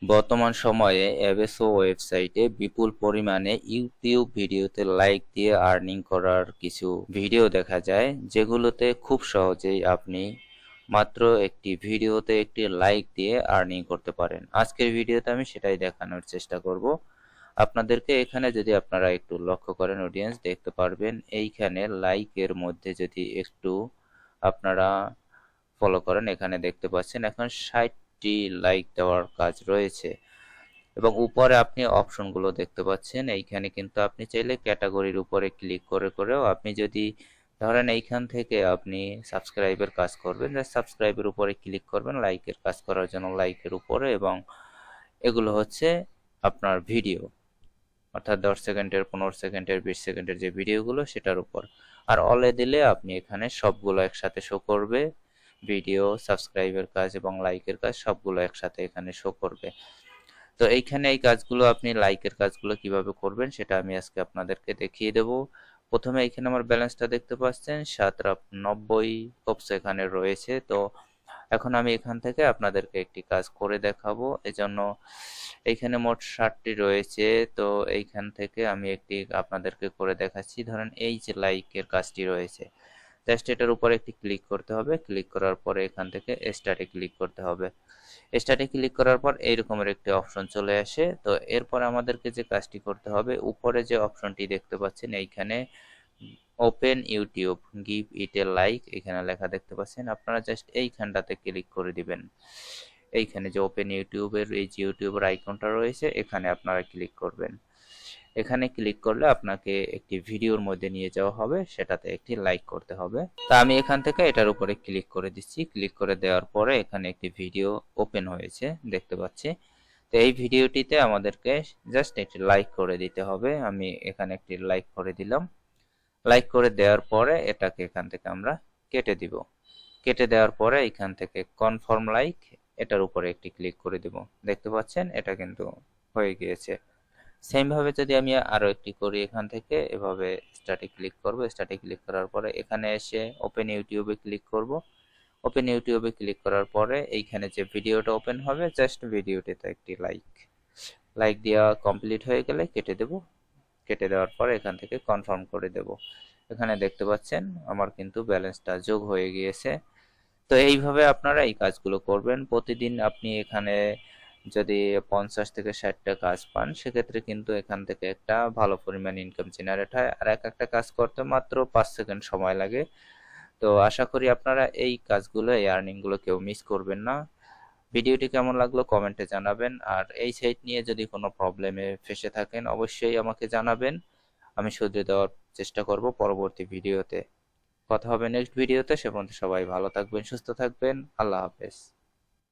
বর্তমান সময়ে এভেসো ওয়েবসাইটে বিপুল পরিমাণে ইউটিউব ভিডিওতে লাইক দিয়ে আর্নিং করার কিছু ভিডিও দেখা যায়, যেগুলোতে খুব সহজেই আপনি মাত্র একটি ভিডিওতে একটি লাইক দিয়ে আর্নিং করতে পারেন। আজকের ভিডিওতে আমি সেটাই দেখানোর চেষ্টা করব আপনাদেরকে। এখানে যদি আপনারা একটু লক্ষ্য করেন অডিয়েন্স, দেখতে পারবেন এইখানে লাইকের মধ্যে যদি একটু আপনারা ফলো করেন, এখানে দেখতে পাচ্ছেন এখন 60টি লাইক দেওয়ার কাজ রয়েছে এবং উপরে আপনি অপশনগুলো দেখতে পাচ্ছেন। এইখানে কিন্তু আপনি চাইলে ক্যাটাগরির উপরে ক্লিক করে করেও আপনি যদি ধরেন এইখান থেকে আপনি সাবস্ক্রাইবের কাজ করবেন, সাবস্ক্রাইবের উপরে ক্লিক করবেন লাইকের কাজ করার জন্য লাইকের উপরে, এবং এগুলো হচ্ছে আপনার ভিডিও, অর্থাৎ 10 সেকেন্ডের, 15 সেকেন্ডের, 20 সেকেন্ডের যে ভিডিওগুলো সেটার উপর। আর অলে দিলে আপনি এখানে সবগুলো একসাথে শো করবে, ভিডিও, সাবস্ক্রাইবের কাজ এবং লাইকের কাজ সবগুলো একসাথে এখানে শো করবে। তো এইখানে এই কাজগুলো আপনি লাইকের কাজগুলো কিভাবে করবেন সেটা আমি আজকে আপনাদেরকে দেখিয়ে দেব। প্রথমে এইখানে আমার ব্যালেন্সটা দেখতে পাচ্ছেন 790 কপস এখানে রয়েছে। তো এখন আমি এখান থেকে আপনাদেরকে একটি কাজ করে দেখাবো, এজন্য এইখানে মোট 60টি রয়েছে। তো এইখান থেকে আমি একটি আপনাদেরকে করে দেখাচ্ছি। ধরেন এই যে লাইকের কাজটি রয়েছে, জাস্ট এটার উপরে একটি ক্লিক করতে হবে। ক্লিক করার পরে এখান থেকে স্টার্টে ক্লিক করতে হবে। স্টার্টে ক্লিক করার পর এইরকমের একটি অপশন চলে আসে। তো এরপর আমাদেরকে যে কাজটি করতে হবে, উপরে যে অপশনটি দেখতে পাচ্ছেন এইখানে open YouTube give it A like এখানে লেখা দেখতে পাচ্ছেন, আপনারা জাস্ট এইখানটাতে ক্লিক করে দিবেন। এইখানে যে ওপেন ইউটিউবের এই যে ইউটিউবের আইকনটা রয়েছে এখানে আপনারা ক্লিক করবেন। এখানে ক্লিক করলে আপনাকে একটি ভিডিওর মধ্যে নিয়ে যাওয়া হবে, সেটাতে একটি লাইক করতে হবে। তা আমি এখান থেকে এটার উপরে ক্লিক করে দিচ্ছি। ক্লিক করে দেওয়ার পরে এখানে একটি ভিডিও ওপেন হয়েছে দেখতে পাচ্ছি। তো এই ভিডিওটিতে আমাদেরকে জাস্ট একটি লাইক করে দিতে হবে। আমি এখানে একটি লাইক করে দিলাম। লাইক করে দেওয়ার পরে এটাকে এখান থেকে আমরা কেটে দিব। কেটে দেওয়ার পরে এখান থেকে কনফার্ম লাইক এটার উপরে একটি ক্লিক করে দিব। দেখতে পাচ্ছেন এটা কিন্তু হয়ে গিয়েছে। সেম ভাবে যদি আমি আরো একটি করি, এখান থেকে এভাবে স্টার্টে ক্লিক করব। স্টার্টে ক্লিক করার পরে এখানে এসে ওপেন ইউটিউবে ক্লিক করব। ওপেন ইউটিউবে ক্লিক করার পরে এইখানে যে ভিডিওটা ওপেন হবে, জাস্ট ভিডিওটিতে একটি লাইক লাইক দেওয়া কমপ্লিট হয়ে গেলে কেটে দেব। কেটে দেওয়ার পরে এখান থেকে কনফার্ম করে দেব। এখানে দেখতে পাচ্ছেন আমার কিন্তু ব্যালেন্সটা যোগ হয়ে গিয়েছে। তো এইভাবে আপনারা এই কাজগুলো করবেন প্রতিদিন। আপনি এখানে যদি 50 থেকে 60টা কাজ পান, সেক্ষেত্রে কিন্তু এখান থেকে একটা ভালো পরিমাণ ইনকাম জেনারেট হয়। আর একটা কাজ করতে মাত্র 5 সেকেন্ড সময় লাগে। তো আশা করি আপনারা এই কাজগুলো, এই আর্নিংগুলো কেউ মিস করবেন না। ভিডিওটি কেমন লাগলো কমেন্টে জানাবেন। আর এই সাইট নিয়ে যদি কোনো প্রবলেমে ফেসে থাকেন অবশ্যই আমাকে জানাবেন, আমি শুধরে দেওয়ার চেষ্টা করব পরবর্তী ভিডিওতে। কথা হবে নেক্সট ভিডিওতে। সে পর্যন্ত সবাই ভালো থাকবেন, সুস্থ থাকবেন। আল্লাহ হাফেজ।